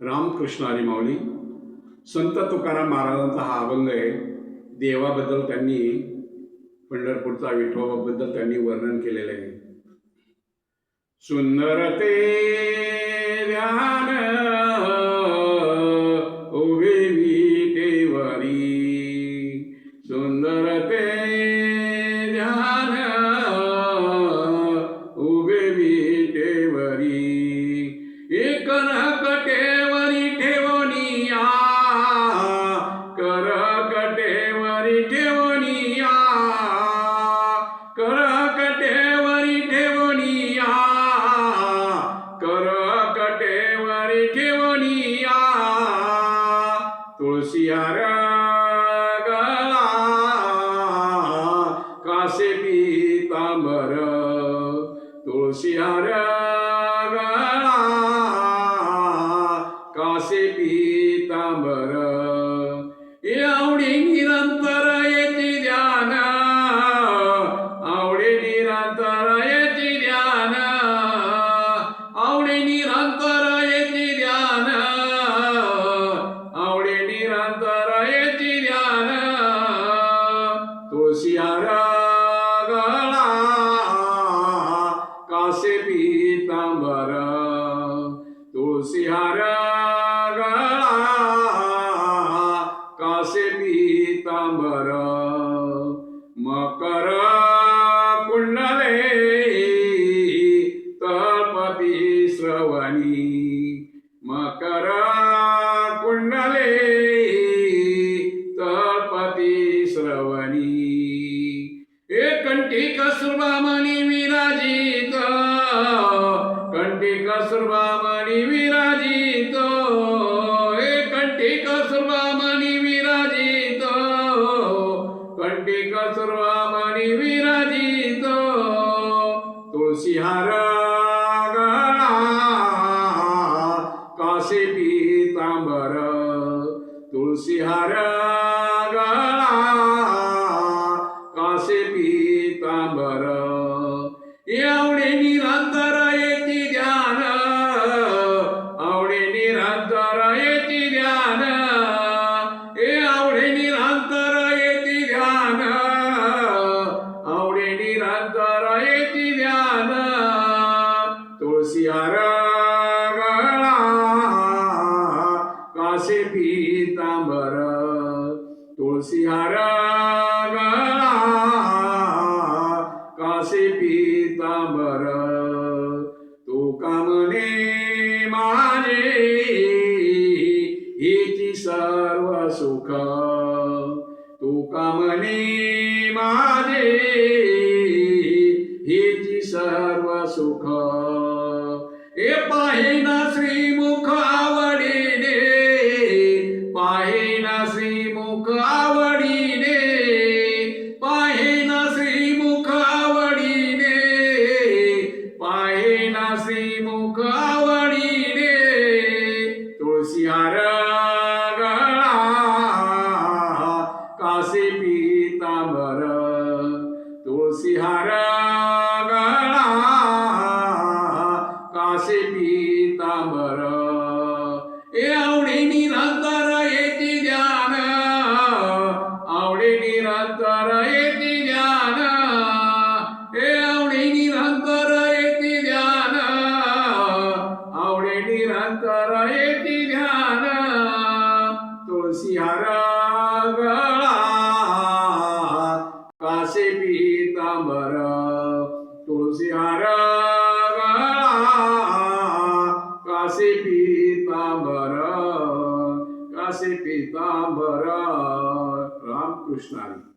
रामकृष्ण हरी माऊली. संत तुकाराम महाराजांचा हा अभंग आहे. देवाबद्दल त्यांनी, पंढरपूरचा विठोबाबद्दल त्यांनी वर्णन केलेलं आहे. सुंदर ते ध्यान उभे विटेवरी, सुंदर ते ध्यान उभे विटेवरी, एक कटेवरी ठेवनिया, कर कटेवरी ठेवनिया, कर कटेवरी ठेवनिया, कर कटेवरी ठेवनिया, तुळशीहार गळा कासे पीतांबर, तुळशीहार गळा कासे पीतांबर, आवडे निरंतर येती ध्यान, आवडे निरंतर येती ध्यान, आवडे निरंतर येती ध्यान, आवडे निरंतर येती ध्यान, तुळशीहार गळा कासे पीतांबर, तुळशीहार गळा कासे पीतांबर, मकर कुंडले तळपती श्रवणी, मकर कुंडले तळपती श्रवणी, एक कंठी कस्तुरबामणी विराजित, कंठी कस्तुरबामणी विराजित, एक कंठी कस्तुरबामणी विराजित, कंठी कस्तुरबामणी विराजित, तुळशीहार गळा कासे पीतांबर, तुळशीहार गळा कासे पीतांबर, आवडे निरंतर येती ध्यान, आवडे निरंतर येती ध्यान, आवडे निरंतर येती ध्यान, आवडे निरंतर येती ध्यान, तुळशीहार गळा कासे पीतांबर, तुळशीहार गळा कासे पीतांबर, तुका म्हणे माझे हेची सर्व सुख, तुका म्हणे माझे हेची सर्व सुख, हे पाहिना श्रीमुख आवडीने, पाहिना श्रीमुख आवडीने, पाहिना श्रीमुख आवडीने, पाहिना श्रीमुख आवडीने, तुळशीहार गळा कासे पीतांबर, तुळशीहार गळा कासे पीतांबर, आवडे निरंतर येती ध्यान, आवडे निरंतर येती ध्यान, आवडे निरंतर येती ध्यान, आवडे निरंतर येती ध्यान, तुळशीहार गळा कासे पीतांबर, तुळशीहार गळा कासे पीतांबर, कासे पीतांबर. रामकृष्ण हरी.